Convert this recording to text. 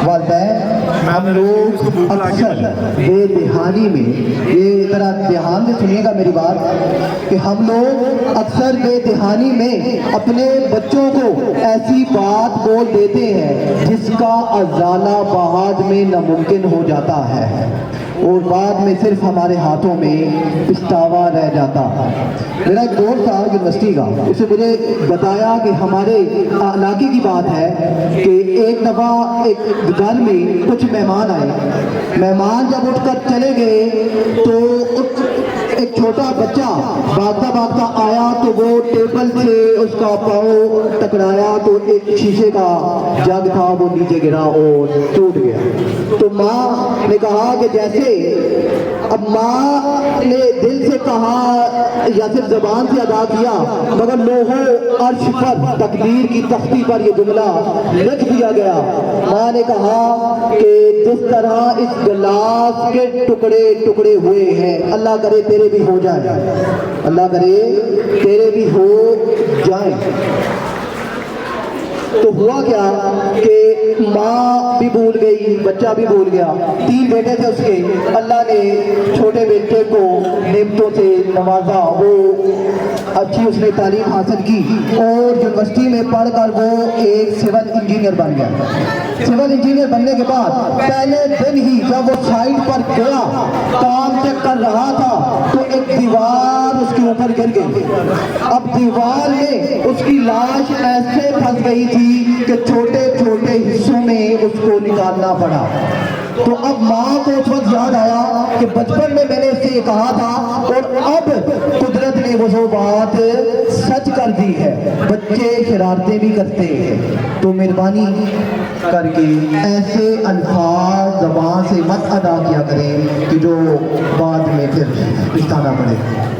والدین ہم لوگ اکثر بے دہانی میں، یہ ذرا دھیان سے سنیے گا میری بات، کہ ہم لوگ اکثر بے دہانی میں اپنے بچوں کو ایسی بات بول دیتے ہیں جس کا ازالہ بعد میں ناممکن ہو جاتا ہے اور بعد میں صرف ہمارے ہاتھوں میں پچھتاوا رہ جاتا ہے۔ میرا ایک دوست تھا یونیورسٹی کا، اسے مجھے بتایا کہ ہمارے علاقے کی بات ہے کہ ایک دفعہ ایک گھر میں کچھ مہمان آئے، مہمان جب اٹھ کر چلے گئے تو ایک چھوٹا بچہ بھاگتا بھاگتا آیا تو وہ ٹیبل سے اس کا پاؤں ٹکرایا تو ایک شیشے کا جگ تھا وہ نیچے گرا اور ٹوٹ گیا۔ تو ماں نے کہا کہ جیسے اب ماں نے دل سے کہا یا صرف زبان سے ادا کیا، مگر لوہو عرش پر تقدیر کی تختی پر یہ جملہ لکھ دیا گیا۔ ماں نے کہا کہ جس طرح اس گلاس کے ٹکڑے ٹکڑے ہوئے ہیں، اللہ کرے تیرے بھی ہو جائیں، اللہ کرے تیرے بھی ہو جائیں۔ تو ہوا کیا کہ ماں بھی بھول گئی، بچہ بھی بھول گیا، 3 بیٹے تھے اس کے، اللہ نے چھوٹے بیٹے کو نعمتوں سے نوازا، وہ اچھی اس نے تعلیم حاصل کی اور یونیورسٹی میں پڑھ کر وہ ایک سول انجینئر بن گیا۔ سول انجینئر بننے کے بعد پہلے دن ہی جب وہ سائٹ پر گیا کام چیک کر رہا تھا تو ایک دیوار اس کے اوپر گر گئی۔ اب دیوار میں اس کی لاش ایسے پھنس گئی تھی کہ چھوٹے چھوٹے حصوں میں اس کو نکالنا پڑا۔ تو اب ماں کو اس وقت یاد آیا کہ بچپن میں میں نے اس سے یہ کہا تھا اور اب قدرت نے وہ بات سچ کر دی ہے۔ بچے شرارتیں بھی کرتے ہیں، تو مہربانی کر کے ایسے الفاظ زبان سے مت ادا کیا کریں کہ جو بعد میں پھر پچھتانا پڑے۔